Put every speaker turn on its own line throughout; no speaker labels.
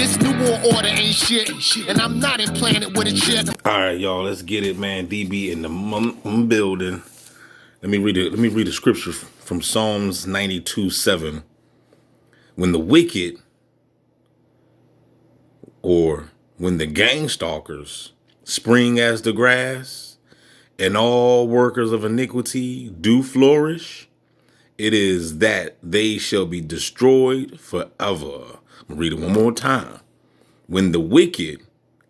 This new world order ain't shit, and I'm not implanted with a chip.
All right, y'all, let's get it, man. DB in the building. Let me read the scripture from Psalms 92:7. When the wicked, or when the gang stalkers spring as the grass, and all workers of iniquity do flourish, it is that they shall be destroyed forever. I'm gonna read it one more time. When the wicked,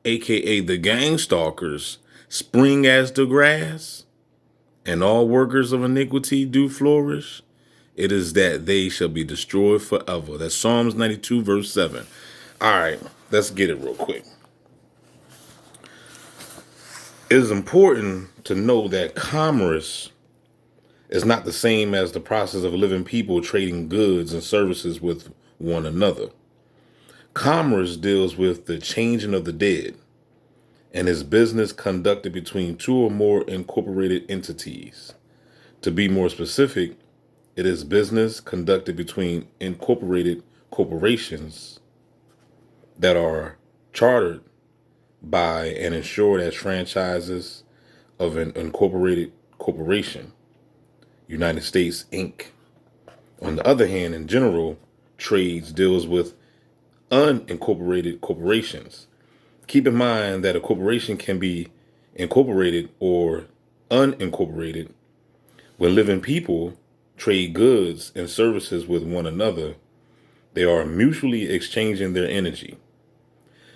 aka the gang stalkers, spring as the grass, and all workers of iniquity do flourish, it is that they shall be destroyed forever. That's Psalms 92, verse 7. All right, let's get it real quick. It is important to know that commerce is not the same as the process of living people trading goods and services with one another. Commerce deals with the changing of the dead and is business conducted between two or more incorporated entities. To be more specific, it is business conducted between incorporated corporations that are chartered by and insured as franchises of an incorporated corporation, United States Inc. On the other hand, in general, trades deals with unincorporated corporations. Keep in mind that a corporation can be incorporated or unincorporated. When living people trade goods and services with one another, they are mutually exchanging their energy.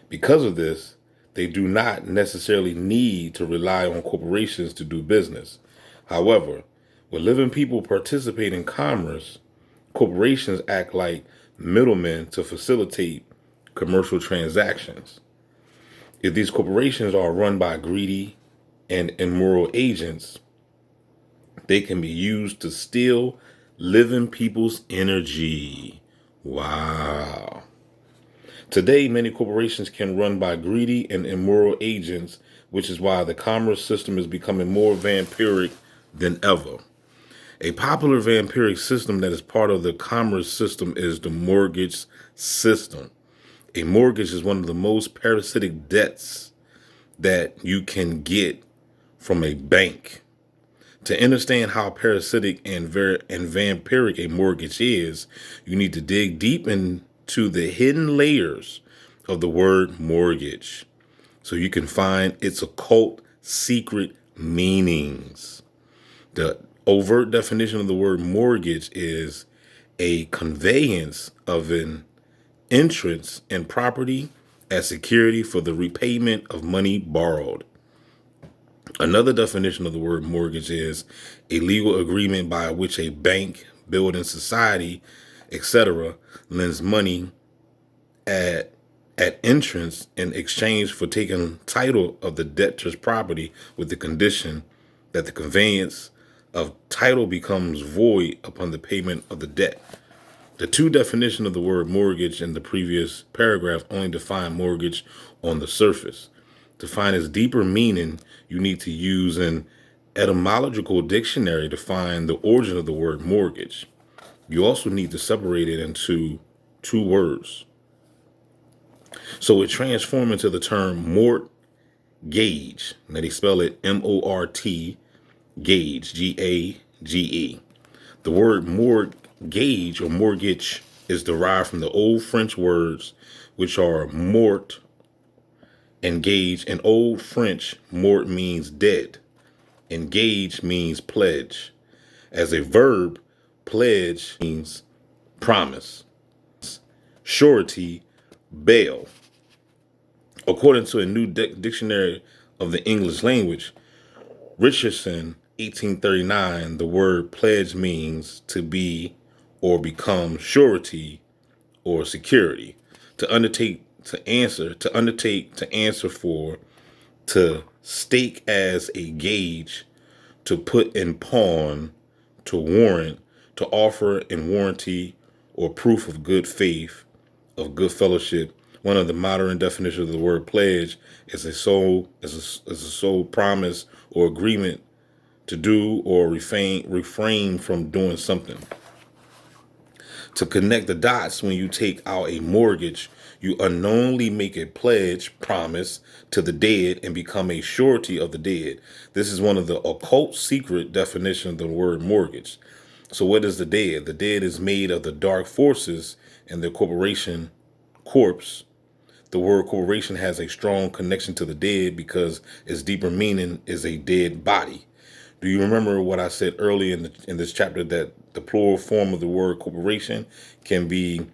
Because of this, they do not necessarily need to rely on corporations to do business. However, when living people participate in commerce, corporations act like middlemen to facilitate commercial transactions. If these corporations are run by greedy and immoral agents, they can be used to steal living people's energy. Wow. Today, many corporations can run by greedy and immoral agents, which is why the commerce system is becoming more vampiric than ever. A popular vampiric system that is part of the commerce system is the mortgage system. A mortgage is one of the most parasitic debts that you can get from a bank. To understand how parasitic and vampiric a mortgage is, you need to dig deep into the hidden layers of the word mortgage so you can find its occult secret meanings. The overt definition of the word mortgage is a conveyance of an interest in property as security for the repayment of money borrowed. Another definition of the word mortgage is a legal agreement by which a bank, building society, etc., lends money at interest in exchange for taking title of the debtor's property with the condition that the conveyance of title becomes void upon the payment of the debt. The two definitions of the word mortgage in the previous paragraph only define mortgage on the surface. To find its deeper meaning, you need to use an etymological dictionary to find the origin of the word mortgage. You also need to separate it into two words. So it transforms into the term mort gauge. Now they spell it M-O-R-T gauge, G-A-G-E. The word mortgage or mortgage is derived from the old French words, which are mort and gauge. In Old French, mort means dead, and gauge means pledge. As a verb, pledge means promise, surety, bail. According to a new dictionary of the English language, Richardson, 1839, the word pledge means to be or become surety or security, to undertake, to answer for, to stake as a gauge, to put in pawn, to warrant, to offer in warranty or proof of good faith, of good fellowship. One of the modern definitions of the word pledge is a sole promise or agreement to do or refrain from doing something. To connect the dots, when you take out a mortgage, You unknowingly make a pledge, promise to the dead and become a surety of the dead. This is one of the occult secret definition of the word mortgage. So what is the dead? The dead is made of the dark forces and the corporation corpse. The word corporation has a strong connection to the dead because its deeper meaning is a dead body. Do you remember what I said earlier in this chapter, that the plural form of the word corporation can be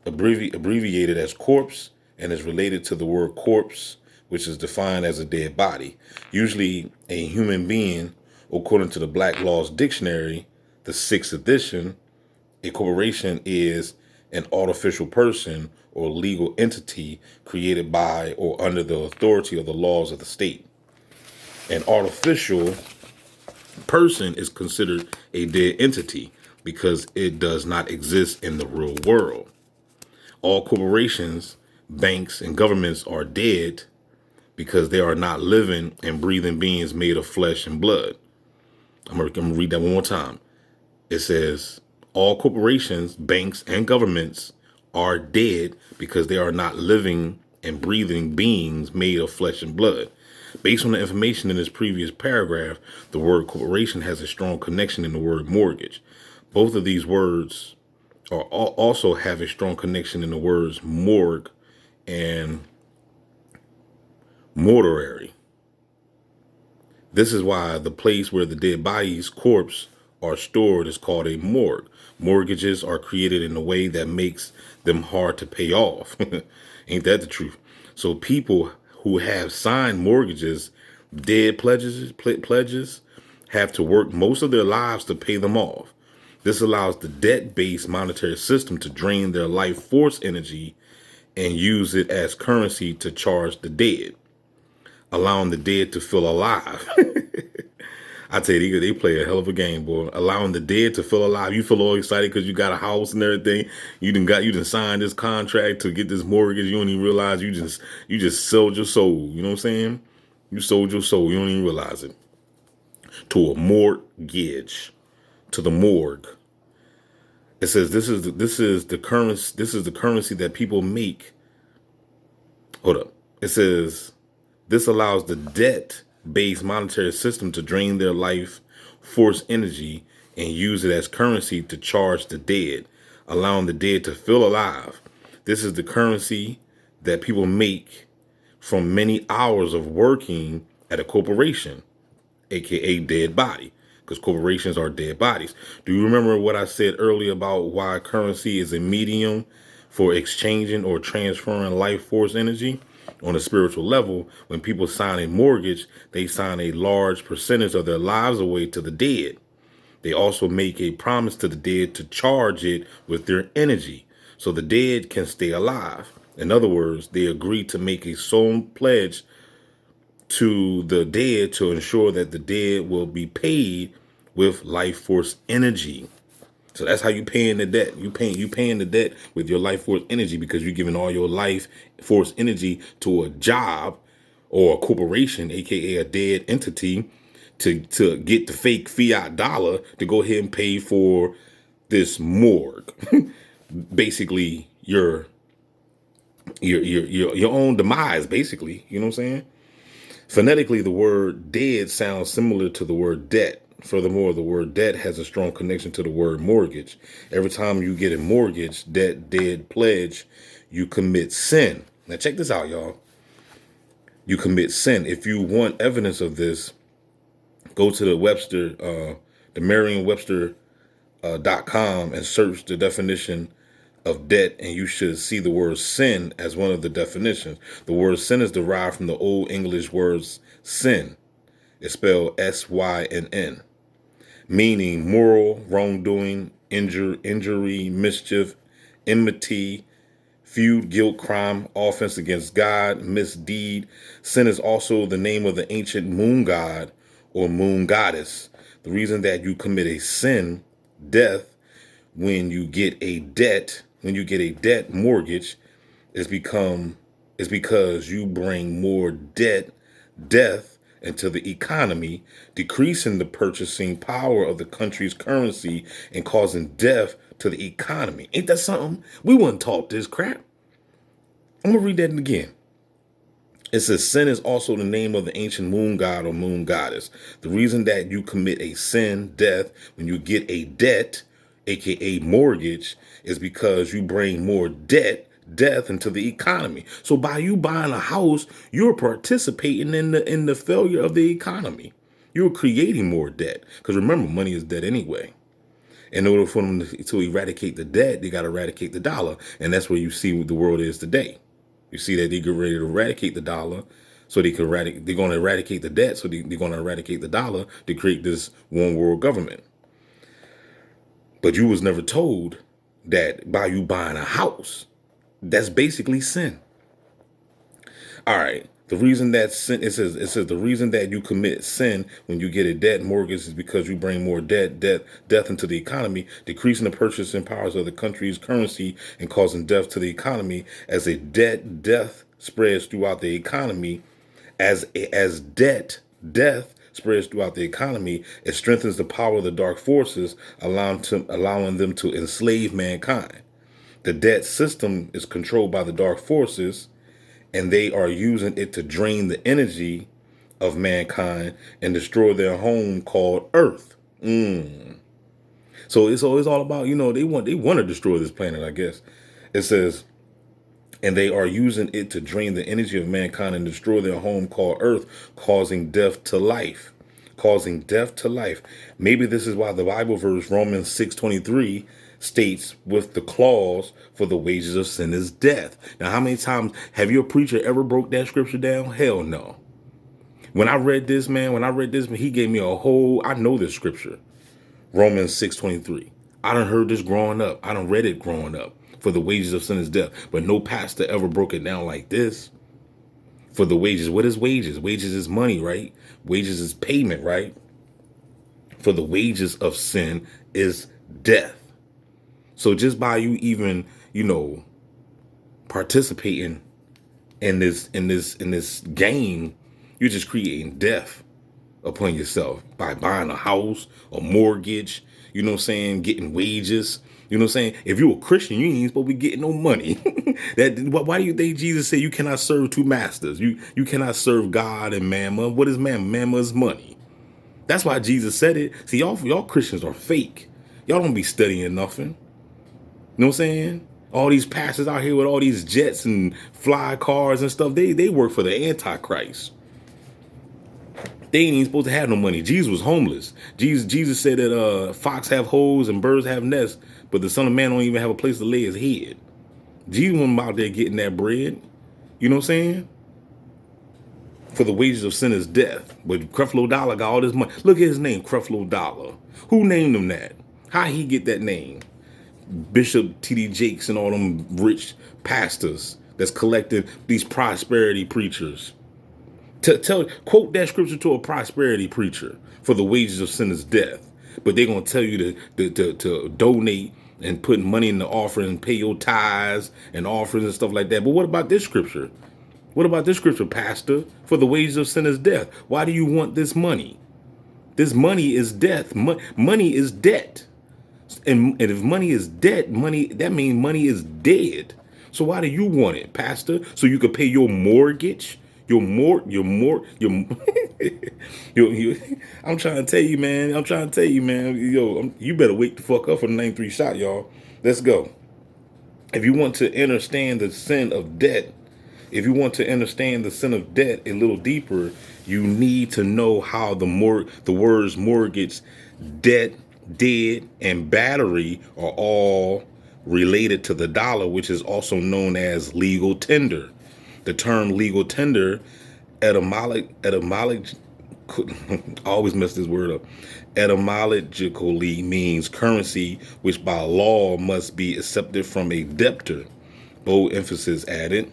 abbreviated as corpse and is related to the word corpse, which is defined as a dead body, usually a human being. According to the Black Laws Dictionary, the 6th edition, a corporation is an artificial person or legal entity created by or under the authority of the laws of the state. An artificial person is considered a dead entity because it does not exist in the real world. All corporations, banks, and governments are dead because they are not living and breathing beings made of flesh and blood. I'm going to read that one more time. It says, all corporations, banks, and governments are dead because they are not living and breathing beings made of flesh and blood. Based on the information in this previous paragraph, the word corporation has a strong connection in the word mortgage. Both of these words also have a strong connection in the words morgue and mortuary. This is why the place where the dead body's corpse are stored is called a morgue. Mortgages are created in a way that makes them hard to pay off. Ain't that the truth? So people who have signed mortgages, dead pledges, have to work most of their lives to pay them off. This allows the debt-based monetary system to drain their life force energy and use it as currency to charge the dead, allowing the dead to feel alive. I tell you, they play a hell of a game, boy. Allowing the dead to feel alive. You feel all excited because you got a house and everything. You done signed this contract to get this mortgage. You don't even realize you just sold your soul. You know what I'm saying? You sold your soul. You don't even realize it. To a mortgage, to the morgue. It says this is the currency that people make. Hold up. It says this allows the debt-based monetary system to drain their life force energy and use it as currency to charge the dead, allowing the dead to feel alive. This is the currency that people make from many hours of working at a corporation, aka dead body, because corporations are dead bodies. Do you remember what I said earlier about why currency is a medium for exchanging or transferring life force energy? On a spiritual level, when people sign a mortgage, they sign a large percentage of their lives away to the dead. They also make a promise to the dead to charge it with their energy so the dead can stay alive. In other words, they agree to make a solemn pledge to the dead to ensure that the dead will be paid with life force energy. So that's how you paying the debt. You paying the debt with your life force energy because you're giving all your life force energy to a job or a corporation, aka a dead entity, to get the fake fiat dollar to go ahead and pay for this morgue. Basically, your own demise. Basically, you know what I'm saying? Phonetically, the word dead sounds similar to the word debt. Furthermore, the word debt has a strong connection to the word mortgage. Every time you get a mortgage, debt, dead, pledge, you commit sin. Now check this out, y'all. You commit sin. If you want evidence of this, go to the Merriam-Webster.com and search the definition of debt, and you should see the word sin as one of the definitions. The word sin is derived from the Old English words sin. It's spelled S-Y-N-N, meaning moral wrongdoing, injury, mischief, enmity, feud, guilt, crime, offense against God, misdeed. Sin is also the name of the ancient moon god or moon goddess. The reason that you commit a sin, death, when you get a debt mortgage, is because you bring more death into the economy, decreasing the purchasing power of the country's currency and causing death to the economy. Ain't that something? We weren't taught this crap. I'm going to read that again. It says, sin is also the name of the ancient moon god or moon goddess. The reason that you commit a sin, death, when you get a debt, aka mortgage, is because you bring more death into the economy. So by you buying a house, you're participating in the failure of the economy. You're creating more debt. Because remember, money is debt anyway. In order for them to eradicate the debt, they got to eradicate the dollar. And that's where you see what the world is today. You see that they get ready to eradicate the dollar, so they can they're going to eradicate the debt, so they're going to eradicate the dollar to create this one world government. But you was never told that by you buying a house, that's basically sin. All right. The reason that sin, it says the reason that you commit sin when you get a debt mortgage is because you bring more death into the economy, decreasing the purchasing powers of the country's currency and causing death to the economy. As a death spreads throughout the economy, as death spreads throughout the economy, it strengthens the power of the dark forces, allowing them to enslave mankind. The debt system is controlled by the dark forces, and they are using it to drain the energy of mankind and destroy their home called Earth. So it's always all about, they want to destroy this planet, I guess. It says, and they are using it to drain the energy of mankind and destroy their home called Earth, causing death to life. Causing death to life. Maybe this is why the Bible verse Romans 6:23 states with the clause, for the wages of sin is death. Now, how many times have your preacher ever broke that scripture down? Hell no. When I read this, he gave me I know this scripture. Romans 6:23. I done heard this growing up. I done read it growing up. For the wages of sin is death. But no pastor ever broke it down like this. For the wages. What is wages? Wages is money, right? Wages is payment, right? For the wages of sin is death. So just by you even, participating in this game, you're just creating death upon yourself by buying a house, a mortgage, getting wages. If you're a Christian, you ain't supposed to be getting no money. Why do you think Jesus said you cannot serve two masters? You cannot serve God and mammon. What is mammon? Mammon is money. That's why Jesus said it. See, y'all Christians are fake. Y'all don't be studying nothing. You know what I'm saying? All these pastors out here with all these jets and fly cars and stuff, they work for the Antichrist. They ain't even supposed to have no money. Jesus was homeless. Jesus said that fox have holes and birds have nests, but the Son of Man don't even have a place to lay his head. Jesus wasn't out there getting that bread. You know what I'm saying? For the wages of sin is death. But Creflo Dollar got all this money. Look at his name, Creflo Dollar. Who named him that? How he get that name? Bishop T.D. Jakes and all them rich pastors that's collecting these prosperity preachers. Quote that scripture to a prosperity preacher. For the wages of sin is death. But they're going to tell you to donate and put money in the offering and pay your tithes and offerings and stuff like that. But what about this scripture? What about this scripture, pastor? For the wages of sin is death. Why do you want this money? This money is death. Money is debt. And if money is debt, that means money is dead. So why do you want it, pastor? So you could pay your mortgage? I'm trying to tell you, man. You better wake the fuck up for the 9-3 shot, y'all. Let's go. If you want to understand the sin of debt, a little deeper, you need to know how the words mortgage, debt, dead, and battery are all related to the dollar, which is also known as legal tender. The term legal tender, I always mess this word up. Etymologically means currency which by law must be accepted from a debtor. Bold emphasis added.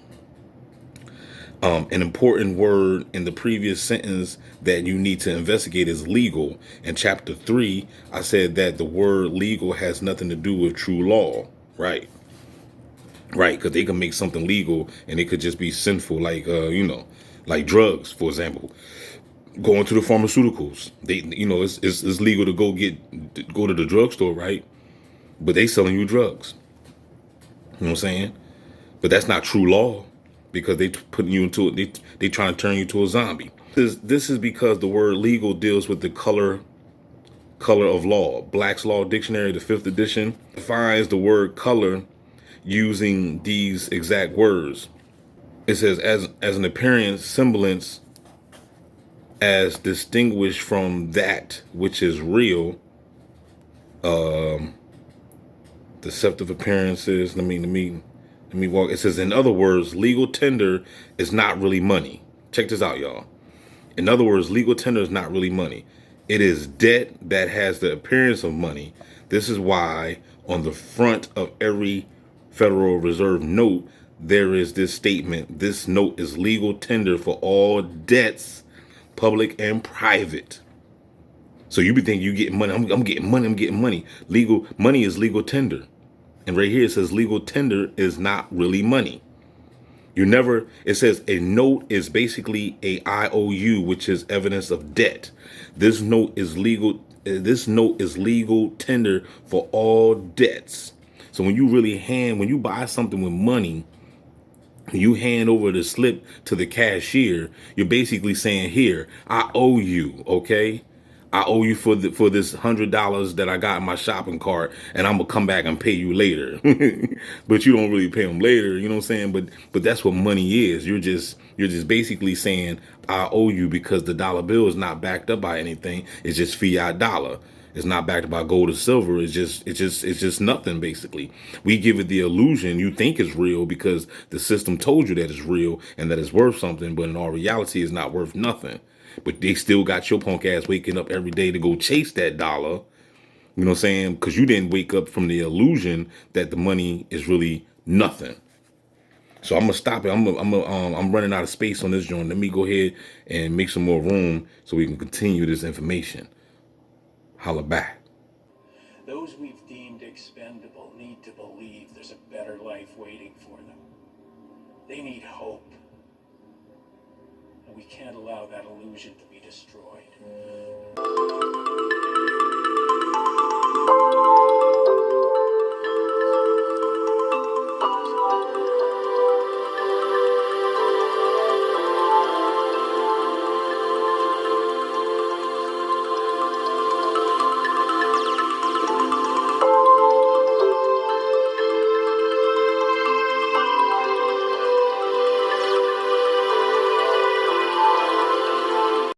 An important word in the previous sentence that you need to investigate is legal. In chapter 3, I said that the word legal has nothing to do with true law, right? Right, because they can make something legal and it could just be sinful, like like drugs, for example. Going to the pharmaceuticals, it's legal to go to the drugstore, right? But they selling you drugs. You know what I'm saying? But that's not true law. because they putting you into it. They trying to turn you to a zombie. This is because the word legal deals with the color of law. Black's Law Dictionary, the 5th edition, defines the word color using these exact words. It says as an appearance, semblance, as distinguished from that which is real, deceptive appearances. Let me walk. It says, in other words, legal tender is not really money. Check this out, y'all. In other words, legal tender is not really money. It is debt that has the appearance of money. This is why on the front of every Federal Reserve note, there is this statement: this note is legal tender for all debts, public and private. So you be thinking you getting money. I'm getting money. I'm getting money. Legal money is legal tender. And right here it says legal tender is not really money. It says a note is basically a IOU, which is evidence of debt. This note is legal. This note is legal tender for all debts. So when you buy something with money, you hand over the slip to the cashier, you're basically saying, here, I owe you, okay? I owe you for this $100 that I got in my shopping cart, and I'm gonna come back and pay you later. But you don't really pay them later, you know what I'm saying? But that's what money is. You're just basically saying, I owe you, because the dollar bill is not backed up by anything. It's just fiat dollar. It's not backed by gold or silver. It's just nothing, basically. We give it the illusion you think it's real because the system told you that it's real and that it's worth something, but in all reality, it's not worth nothing. But they still got your punk ass waking up every day to go chase that dollar. You know what I'm saying? Because you didn't wake up from the illusion that the money is really nothing. So I'm gonna stop it. I'm running out of space on this joint. Let me go ahead and make some more room so we can continue this information. Holla back.
Those we've deemed expendable need to believe there's a better life waiting for them. They need hope. And we can't allow that illusion to be destroyed.